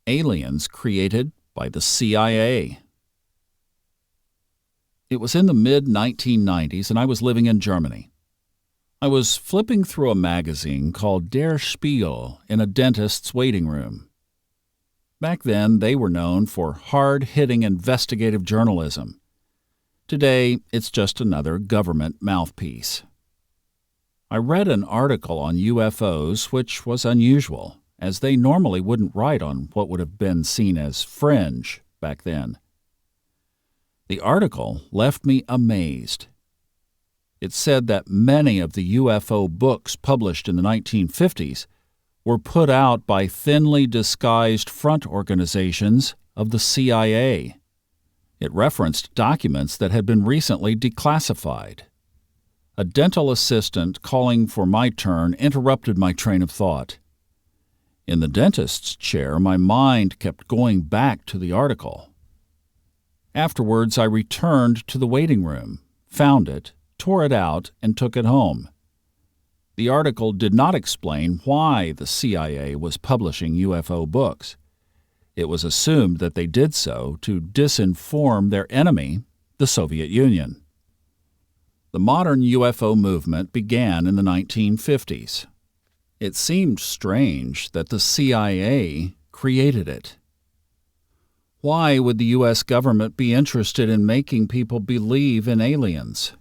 Aliens created by the CIA. It was in the mid-1990s, and I was living in Germany. I was flipping through a magazine called Der Spiegel in a dentist's waiting room. Back then, they were known for hard-hitting investigative journalism. Today, it's just another government mouthpiece. I read an article on UFOs, which was unusual, as they normally wouldn't write on what would have been seen as fringe back then. The article left me amazed. It said that many of the UFO books published in the 1950s were put out by thinly disguised front organizations of the CIA. It referenced documents that had been recently declassified. A dental assistant calling for my turn interrupted my train of thought. In the dentist's chair, my mind kept going back to the article. Afterwards, I returned to the waiting room, found it, tore it out, and took it home. The article did not explain why the CIA was publishing UFO books. It was assumed that they did so to disinform their enemy, the Soviet Union. The modern UFO movement began in the 1950s. It seemed strange that the CIA created it. Why would the U.S. government be interested in making people believe in aliens?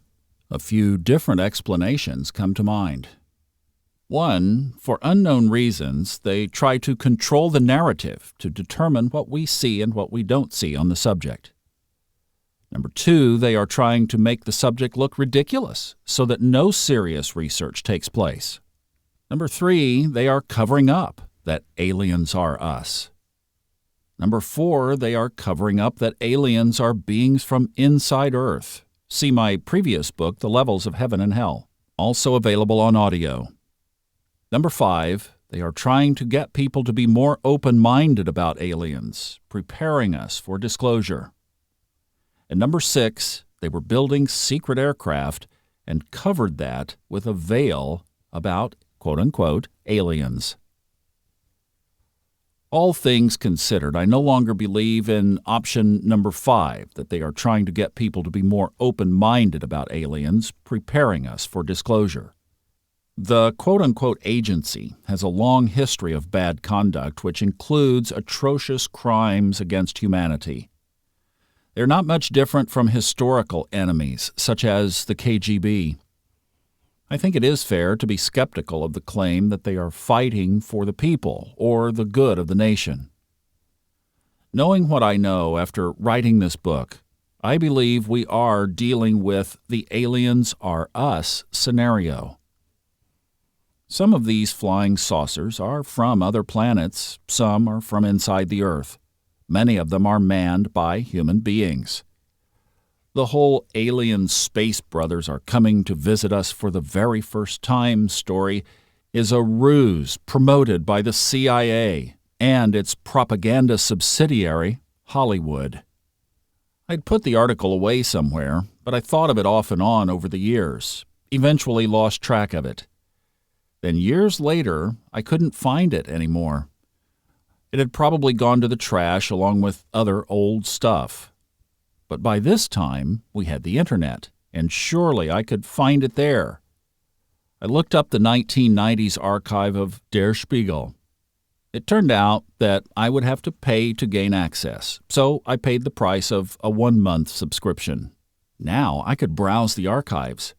A few different explanations come to mind. One, for unknown reasons, they try to control the narrative to determine what we see and what we don't see on the subject. Number two, they are trying to make the subject look ridiculous so that no serious research takes place. Number three, they are covering up that aliens are us. Number four, they are covering up that aliens are beings from inside Earth. See my previous book, The Levels of Heaven and Hell, also available on audio. Number five, they are trying to get people to be more open-minded about aliens, preparing us for disclosure. And number six, they were building secret aircraft and covered that with a veil about, quote-unquote, aliens. All things considered, I no longer believe in option number five, that they are trying to get people to be more open-minded about aliens, preparing us for disclosure. The quote-unquote agency has a long history of bad conduct, which includes atrocious crimes against humanity. They're not much different from historical enemies, such as the KGB. I think it is fair to be skeptical of the claim that they are fighting for the people or the good of the nation. Knowing what I know after writing this book, I believe we are dealing with the aliens are us scenario. Some of these flying saucers are from other planets, some are from inside the Earth. Many of them are manned by human beings. The whole alien space brothers are coming to visit us for the very first time story is a ruse promoted by the CIA and its propaganda subsidiary, Hollywood. I'd put the article away somewhere, but I thought of it off and on over the years, eventually lost track of it. Then years later, I couldn't find it anymore. It had probably gone to the trash along with other old stuff. But by this time, we had the internet, and surely I could find it there. I looked up the 1990s archive of Der Spiegel. It turned out that I would have to pay to gain access, so I paid the price of a 1-month subscription. Now I could browse the archives.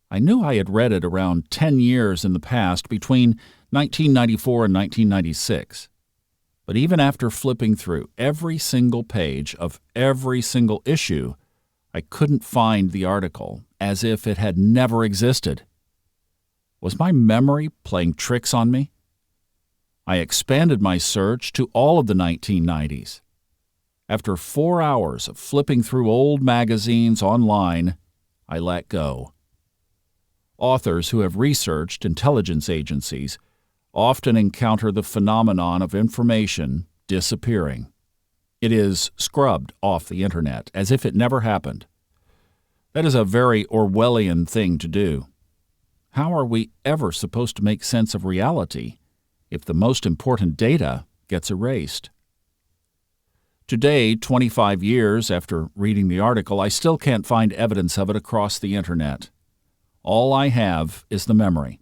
I knew I had read it around 10 years in the past, between 1994 and 1996. But even after flipping through every single page of every single issue, I couldn't find the article, as if it had never existed. Was my memory playing tricks on me? I expanded my search to all of the 1990s. After 4 hours of flipping through old magazines online, I let go. Authors who have researched intelligence agencies often encounter the phenomenon of information disappearing. It is scrubbed off the internet as if it never happened. That is a very Orwellian thing to do. How are we ever supposed to make sense of reality if the most important data gets erased? Today, 25 years after reading the article, I still can't find evidence of it across the internet. All I have is the memory.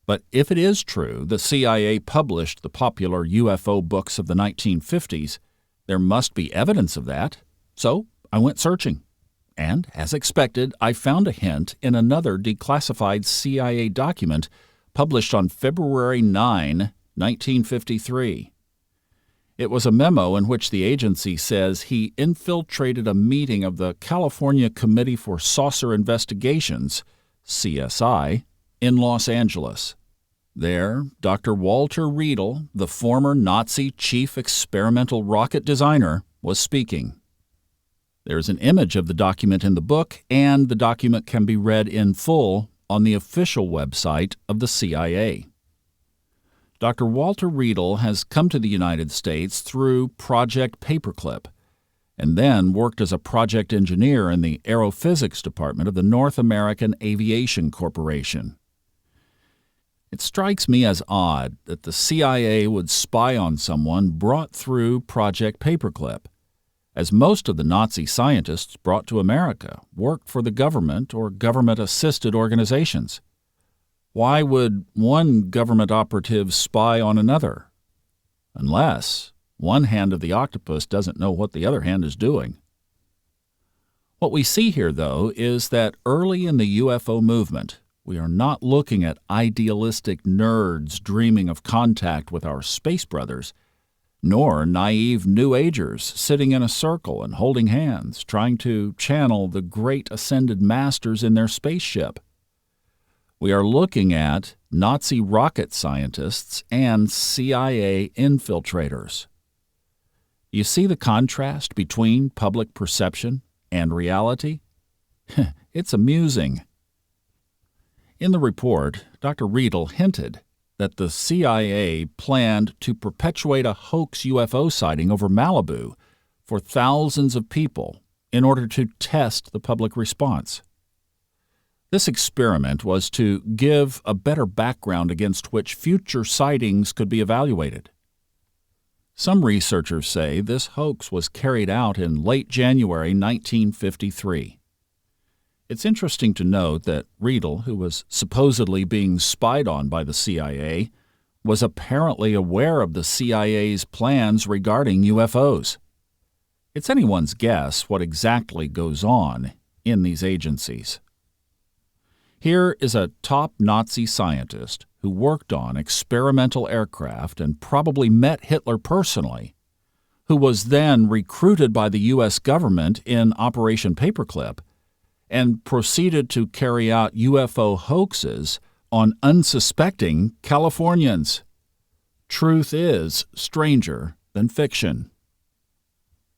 But if it is true the CIA published the popular UFO books of the 1950s, there must be evidence of that. So I went searching. And, as expected, I found a hint in another declassified CIA document published on February 9, 1953. It was a memo in which the agency says he infiltrated a meeting of the California Committee for Saucer Investigations, CSI, in Los Angeles. There, Dr. Walter Riedel, the former Nazi chief experimental rocket designer, was speaking. There's an image of the document in the book, and the document can be read in full on the official website of the CIA. Dr. Walter Riedel has come to the United States through Project Paperclip, and then worked as a project engineer in the Aerophysics Department of the North American Aviation Corporation. It strikes me as odd that the CIA would spy on someone brought through Project Paperclip, as most of the Nazi scientists brought to America worked for the government or government-assisted organizations. Why would one government operative spy on another? Unless one hand of the octopus doesn't know what the other hand is doing. What we see here, though, is that early in the UFO movement, we are not looking at idealistic nerds dreaming of contact with our space brothers, nor naive New Agers sitting in a circle and holding hands, trying to channel the great ascended masters in their spaceship. We are looking at Nazi rocket scientists and CIA infiltrators. You see the contrast between public perception and reality? It's amusing. In the report, Dr. Riedel hinted that the CIA planned to perpetuate a hoax UFO sighting over Malibu for thousands of people in order to test the public response. This experiment was to give a better background against which future sightings could be evaluated. Some researchers say this hoax was carried out in late January 1953. It's interesting to note that Riedel, who was supposedly being spied on by the CIA, was apparently aware of the CIA's plans regarding UFOs. It's anyone's guess what exactly goes on in these agencies. Here is a top Nazi scientist who worked on experimental aircraft and probably met Hitler personally, who was then recruited by the U.S. government in Operation Paperclip and proceeded to carry out UFO hoaxes on unsuspecting Californians. Truth is stranger than fiction.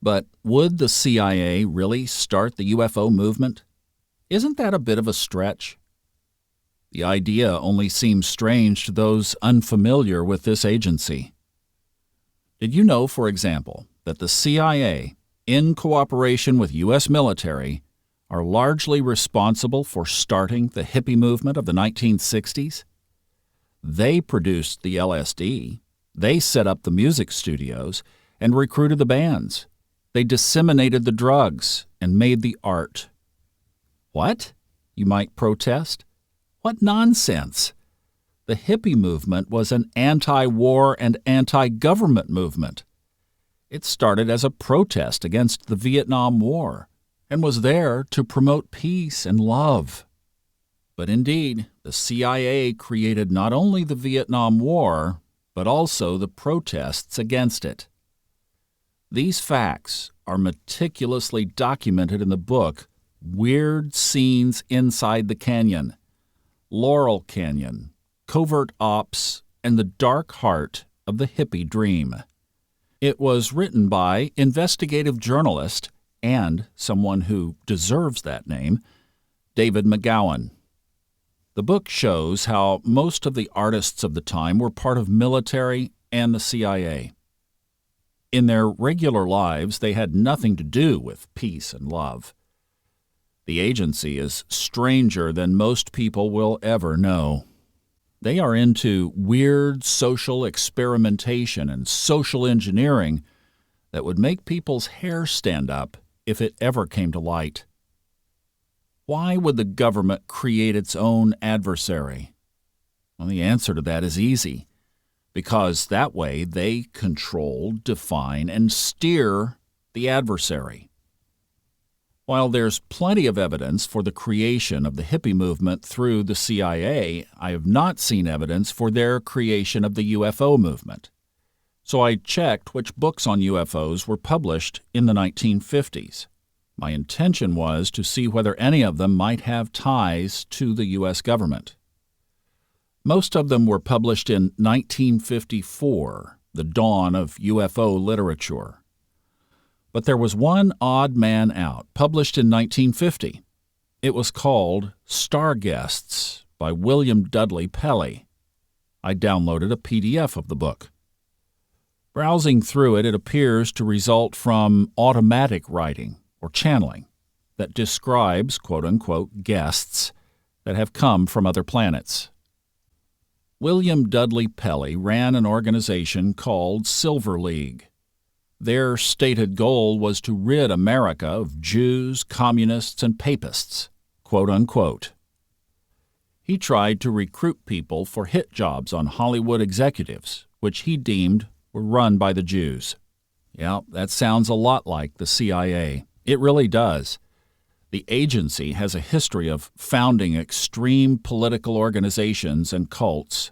But would the CIA really start the UFO movement? Isn't that a bit of a stretch? The idea only seems strange to those unfamiliar with this agency. Did you know, for example, that the CIA, in cooperation with U.S. military, are largely responsible for starting the hippie movement of the 1960s? They produced the LSD, they set up the music studios, and recruited the bands. They disseminated the drugs and made the art. What? You might protest. What nonsense! The hippie movement was an anti-war and anti-government movement. It started as a protest against the Vietnam War and was there to promote peace and love. But indeed, the CIA created not only the Vietnam War, but also the protests against it. These facts are meticulously documented in the book Weird Scenes Inside the Canyon, Laurel Canyon, Covert Ops, and the Dark Heart of the Hippie Dream. It was written by investigative journalist and someone who deserves that name, David McGowan. The book shows how most of the artists of the time were part of military and the CIA. In their regular lives, they had nothing to do with peace and love. The agency is stranger than most people will ever know. They are into weird social experimentation and social engineering that would make people's hair stand up if it ever came to light. Why would the government create its own adversary? Well, the answer to that is easy. Because that way they control, define, and steer the adversary. While there's plenty of evidence for the creation of the hippie movement through the CIA, I have not seen evidence for their creation of the UFO movement. So I checked which books on UFOs were published in the 1950s. My intention was to see whether any of them might have ties to the U.S. government. Most of them were published in 1954, the dawn of UFO literature. But there was one odd man out, published in 1950. It was called Star Guests by William Dudley Pelley. I downloaded a PDF of the book. Browsing through it, it appears to result from automatic writing or channeling that describes, quote-unquote, guests that have come from other planets. William Dudley Pelley ran an organization called Silver League. Their stated goal was to rid America of Jews, communists, and papists, quote-unquote. He tried to recruit people for hit jobs on Hollywood executives, which he deemed were run by the Jews. Yeah, that sounds a lot like the CIA. It really does. The agency has a history of founding extreme political organizations and cults.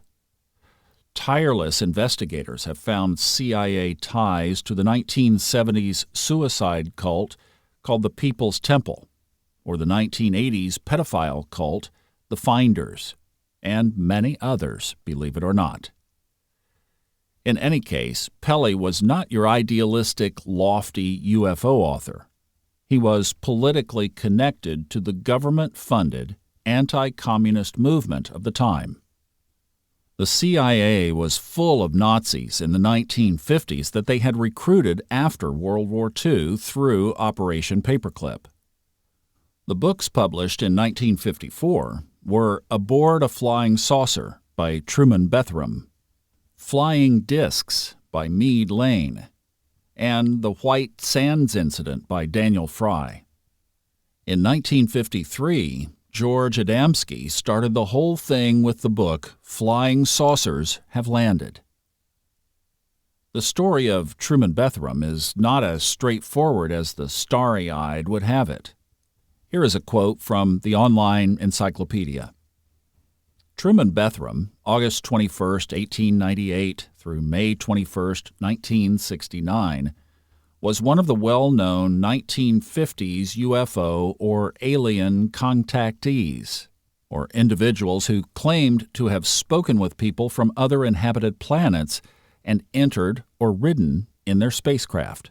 Tireless investigators have found CIA ties to the 1970s suicide cult called the People's Temple, or the 1980s pedophile cult, the Finders, and many others, believe it or not. In any case, Pelley was not your idealistic, lofty UFO author. He was politically connected to the government-funded anti-communist movement of the time. The CIA was full of Nazis in the 1950s that they had recruited after World War II through Operation Paperclip. The books published in 1954 were Aboard a Flying Saucer by Truman Bethram, Flying Discs by Meade Lane, and The White Sands Incident by Daniel Fry. In 1953, George Adamski started the whole thing with the book Flying Saucers Have Landed. The story of Truman Bethram is not as straightforward as the starry-eyed would have it. Here is a quote from the online encyclopedia. Truman Bethram, August 21, 1898 through May 21, 1969, was one of the well-known 1950s UFO or alien contactees, or individuals who claimed to have spoken with people from other inhabited planets and entered or ridden in their spacecraft.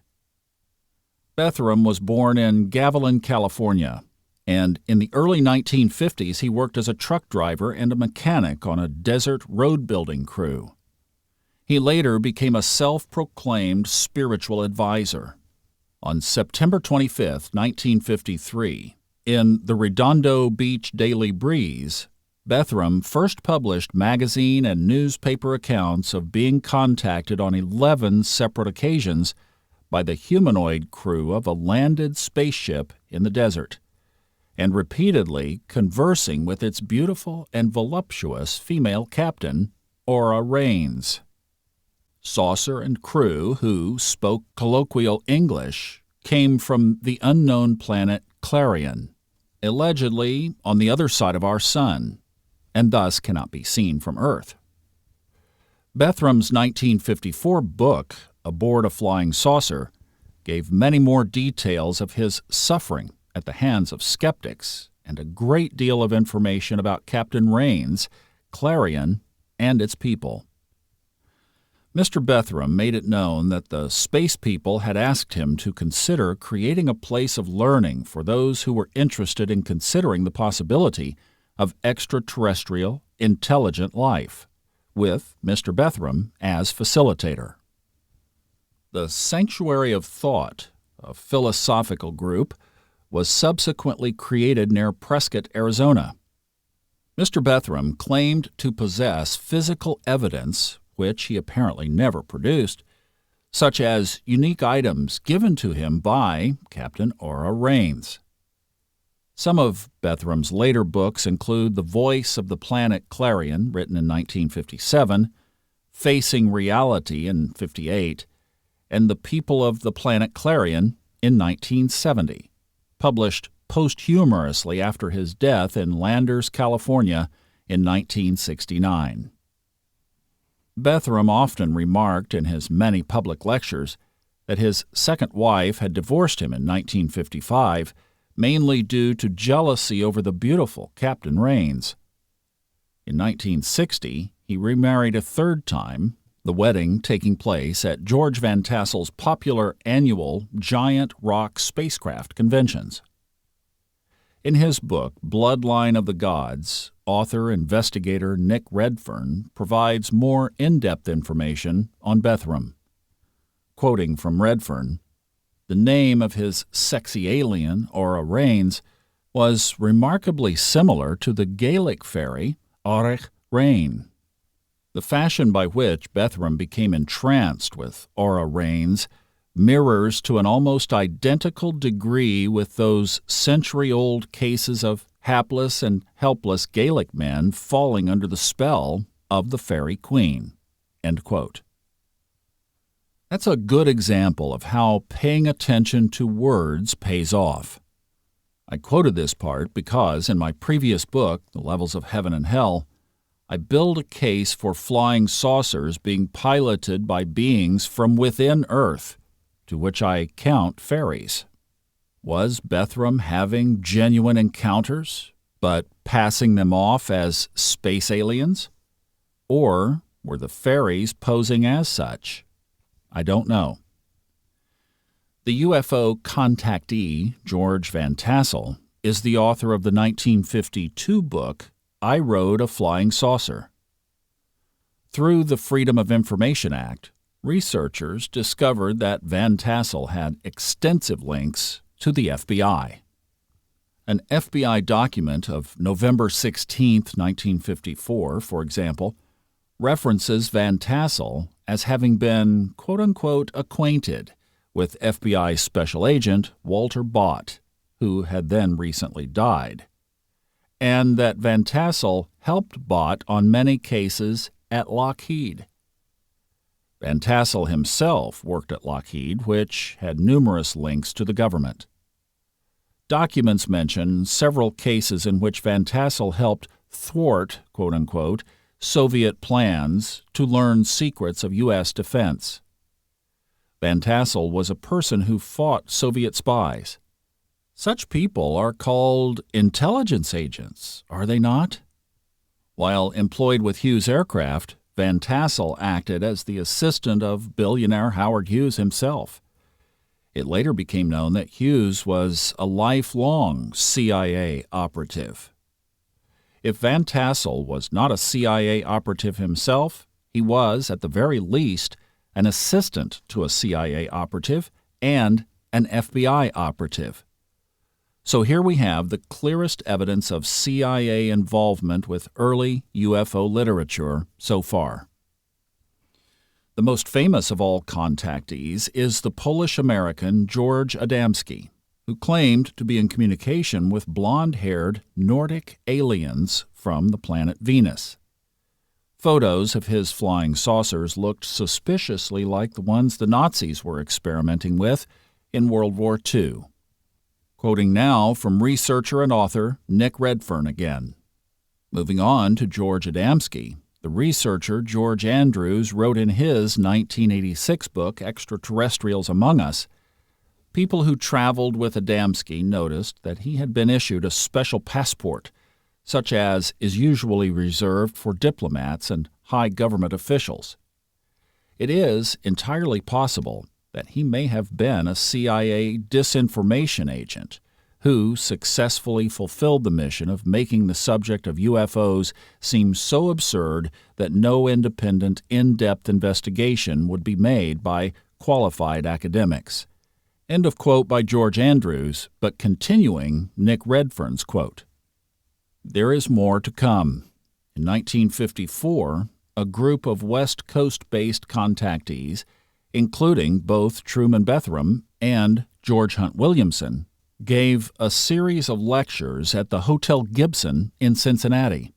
Bethram was born in Gavilan, California, and in the early 1950s he worked as a truck driver and a mechanic on a desert road-building crew. He later became a self-proclaimed spiritual advisor. On September 25, 1953, in the Redondo Beach Daily Breeze, Bethram first published magazine and newspaper accounts of being contacted on 11 separate occasions by the humanoid crew of a landed spaceship in the desert, and repeatedly conversing with its beautiful and voluptuous female captain, Ora Raines. Saucer and crew, who spoke colloquial English, came from the unknown planet Clarion, allegedly on the other side of our sun, and thus cannot be seen from Earth. Bethram's 1954 book, Aboard a Flying Saucer, gave many more details of his suffering at the hands of skeptics and a great deal of information about Captain Raines, Clarion, and its people. Mr. Bethram made it known that the space people had asked him to consider creating a place of learning for those who were interested in considering the possibility of extraterrestrial, intelligent life, with Mr. Bethram as facilitator. The Sanctuary of Thought, a philosophical group, was subsequently created near Prescott, Arizona. Mr. Bethram claimed to possess physical evidence, which he apparently never produced, such as unique items given to him by Captain Ora Raines. Some of Bethram's later books include The Voice of the Planet Clarion, written in 1957, Facing Reality in 1958, and The People of the Planet Clarion in 1970, published posthumously after his death in Landers, California in 1969. Bethram often remarked in his many public lectures that his second wife had divorced him in 1955, mainly due to jealousy over the beautiful Captain Raines. In 1960, he remarried a third time, the wedding taking place at George Van Tassel's popular annual Giant Rock Spacecraft conventions. In his book, Bloodline of the Gods, author-investigator Nick Redfern provides more in-depth information on Bethram. Quoting from Redfern, the name of his sexy alien, Ora Raines, was remarkably similar to the Gaelic fairy Aurich Rain. The fashion by which Bethram became entranced with Ora Raines mirrors to an almost identical degree with those century-old cases of hapless and helpless Gaelic men falling under the spell of the fairy queen." End quote. That's a good example of how paying attention to words pays off. I quoted this part because in my previous book, The Levels of Heaven and Hell, I build a case for flying saucers being piloted by beings from within Earth, to which I count fairies. Was Bethram having genuine encounters, but passing them off as space aliens? Or were the fairies posing as such? I don't know. The UFO contactee, George Van Tassel, is the author of the 1952 book, I Rode a Flying Saucer. Through the Freedom of Information Act, researchers discovered that Van Tassel had extensive links to the FBI. An FBI document of November 16, 1954, for example, references Van Tassel as having been, quote-unquote, acquainted with FBI Special Agent Walter Bott, who had then recently died, and that Van Tassel helped Bott on many cases at Lockheed. Van Tassel himself worked at Lockheed, which had numerous links to the government. Documents mention several cases in which Van Tassel helped thwart, quote-unquote, Soviet plans to learn secrets of U.S. defense. Van Tassel was a person who fought Soviet spies. Such people are called intelligence agents, are they not? While employed with Hughes Aircraft, Van Tassel acted as the assistant of billionaire Howard Hughes himself. It later became known that Hughes was a lifelong CIA operative. If Van Tassel was not a CIA operative himself, he was, at the very least, an assistant to a CIA operative and an FBI operative. So here we have the clearest evidence of CIA involvement with early UFO literature so far. The most famous of all contactees is the Polish-American George Adamski, who claimed to be in communication with blonde-haired Nordic aliens from the planet Venus. Photos of his flying saucers looked suspiciously like the ones the Nazis were experimenting with in World War II. Quoting now from researcher and author Nick Redfern again. Moving on to George Adamski, the researcher George Andrews wrote in his 1986 book, Extraterrestrials Among Us, people who traveled with Adamski noticed that he had been issued a special passport, such as is usually reserved for diplomats and high government officials. It is entirely possible that he may have been a CIA disinformation agent who successfully fulfilled the mission of making the subject of UFOs seem so absurd that no independent, in-depth investigation would be made by qualified academics. End of quote by George Andrews, but continuing Nick Redfern's quote. There is more to come. In 1954, a group of West Coast-based contactees including both Truman Bethram and George Hunt Williamson, gave a series of lectures at the Hotel Gibson in Cincinnati.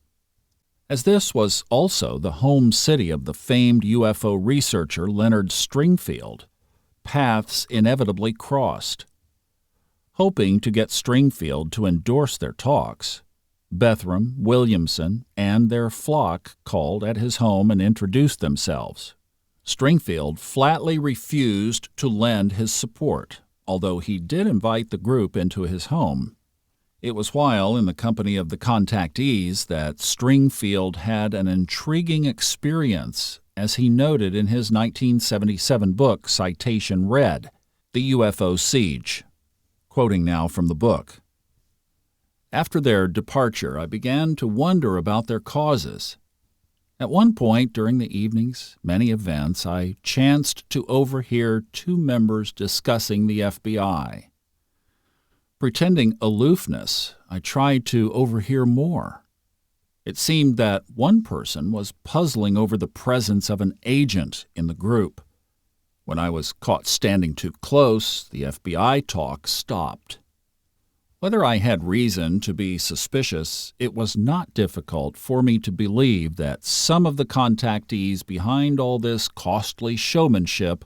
As this was also the home city of the famed UFO researcher Leonard Stringfield, paths inevitably crossed. Hoping to get Stringfield to endorse their talks, Bethram, Williamson, and their flock called at his home and introduced themselves. Stringfield flatly refused to lend his support, although he did invite the group into his home. It was while in the company of the contactees that Stringfield had an intriguing experience, as he noted in his 1977 book, Citation Read, The UFO Siege. Quoting now from the book. After their departure, I began to wonder about their causes. At one point during the evening's many events, I chanced to overhear two members discussing the FBI. Pretending aloofness, I tried to overhear more. It seemed that one person was puzzling over the presence of an agent in the group. When I was caught standing too close, the FBI talk stopped. Whether I had reason to be suspicious, it was not difficult for me to believe that some of the contactees behind all this costly showmanship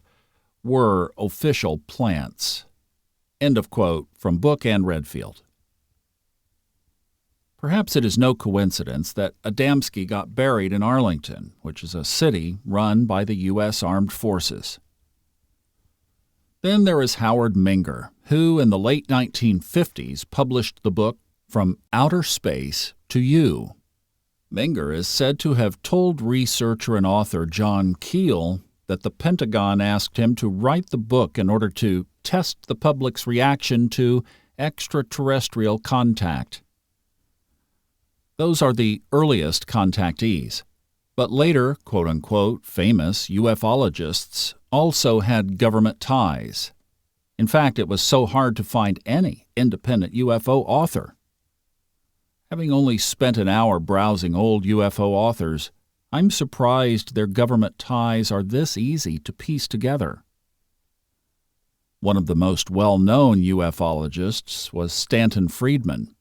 were official plants. End of quote from Book and Redfield. Perhaps it is no coincidence that Adamski got buried in Arlington, which is a city run by the U.S. Armed Forces. Then there is Howard Menger, who in the late 1950s published the book From Outer Space to You. Menger is said to have told researcher and author John Keel that the Pentagon asked him to write the book in order to test the public's reaction to extraterrestrial contact. Those are the earliest contactees, but later, quote-unquote, famous ufologists also had government ties. In fact, it was so hard to find any independent UFO author. Having only spent an hour browsing old UFO authors, I'm surprised their government ties are this easy to piece together. One of the most well-known ufologists was Stanton Friedman.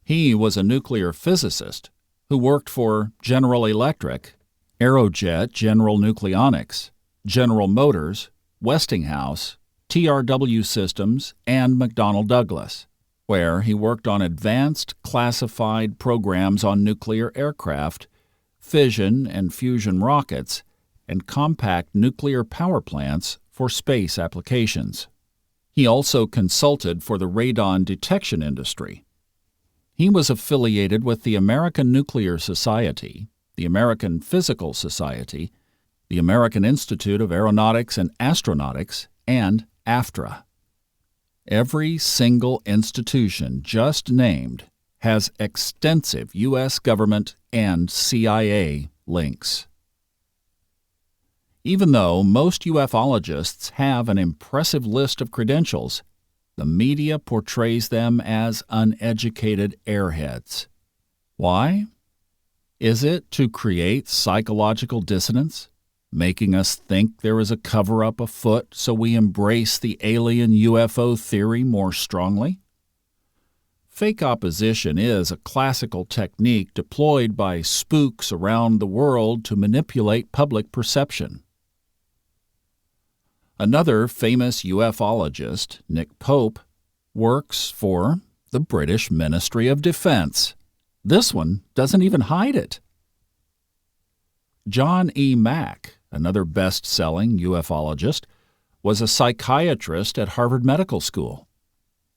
He was a nuclear physicist who worked for General Electric, Aerojet General Nucleonics, General Motors, Westinghouse, TRW Systems, and McDonnell Douglas, where he worked on advanced classified programs on nuclear aircraft, fission and fusion rockets, and compact nuclear power plants for space applications. He also consulted for the radon detection industry. He was affiliated with the American Nuclear Society, the American Physical Society, the American Institute of Aeronautics and Astronautics, and AFTRA. Every single institution just named has extensive U.S. government and CIA links. Even though most ufologists have an impressive list of credentials, the media portrays them as uneducated airheads. Why? Is it to create psychological dissonance, making us think there is a cover-up afoot so we embrace the alien UFO theory more strongly? Fake opposition is a classical technique deployed by spooks around the world to manipulate public perception. Another famous ufologist, Nick Pope, works for the British Ministry of Defense. This one doesn't even hide it. John E. Mack, another best-selling ufologist, was a psychiatrist at Harvard Medical School.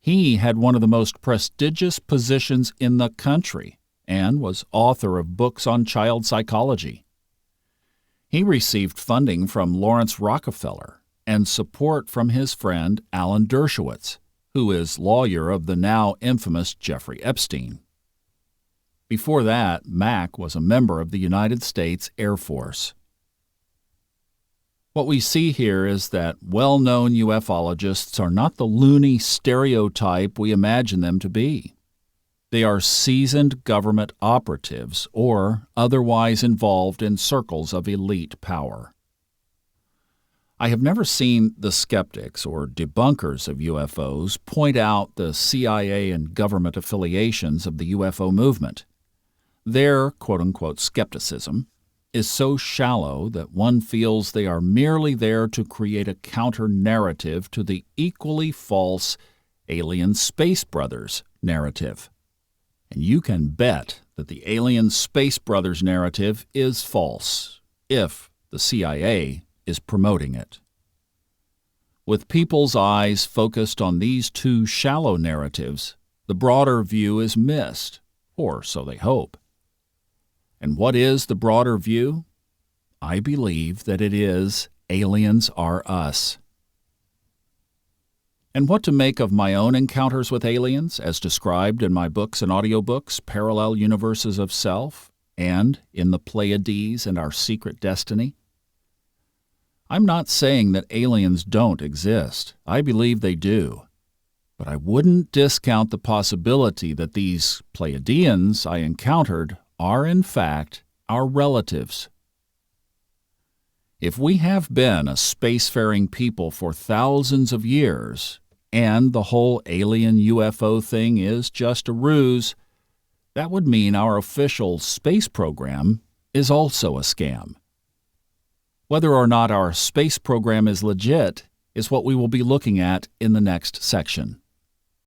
He had one of the most prestigious positions in the country and was author of books on child psychology. He received funding from Lawrence Rockefeller and support from his friend Alan Dershowitz, who is lawyer of the now infamous Jeffrey Epstein. Before that, Mack was a member of the United States Air Force. What we see here is that well-known ufologists are not the loony stereotype we imagine them to be. They are seasoned government operatives or otherwise involved in circles of elite power. I have never seen the skeptics or debunkers of UFOs point out the CIA and government affiliations of the UFO movement. Their quote-unquote skepticism is so shallow that one feels they are merely there to create a counter-narrative to the equally false Alien Space Brothers narrative. And you can bet that the Alien Space Brothers narrative is false, if the CIA is promoting it. With people's eyes focused on these two shallow narratives, the broader view is missed, or so they hope. And what is the broader view? I believe that it is aliens are us. And what to make of my own encounters with aliens, as described in my books and audiobooks, Parallel Universes of Self, and in the Pleiades and Our Secret Destiny? I'm not saying that aliens don't exist. I believe they do. But I wouldn't discount the possibility that these Pleiadians I encountered are, in fact, our relatives. If we have been a spacefaring people for thousands of years, and the whole alien UFO thing is just a ruse, that would mean our official space program is also a scam. Whether or not our space program is legit is what we will be looking at in the next section.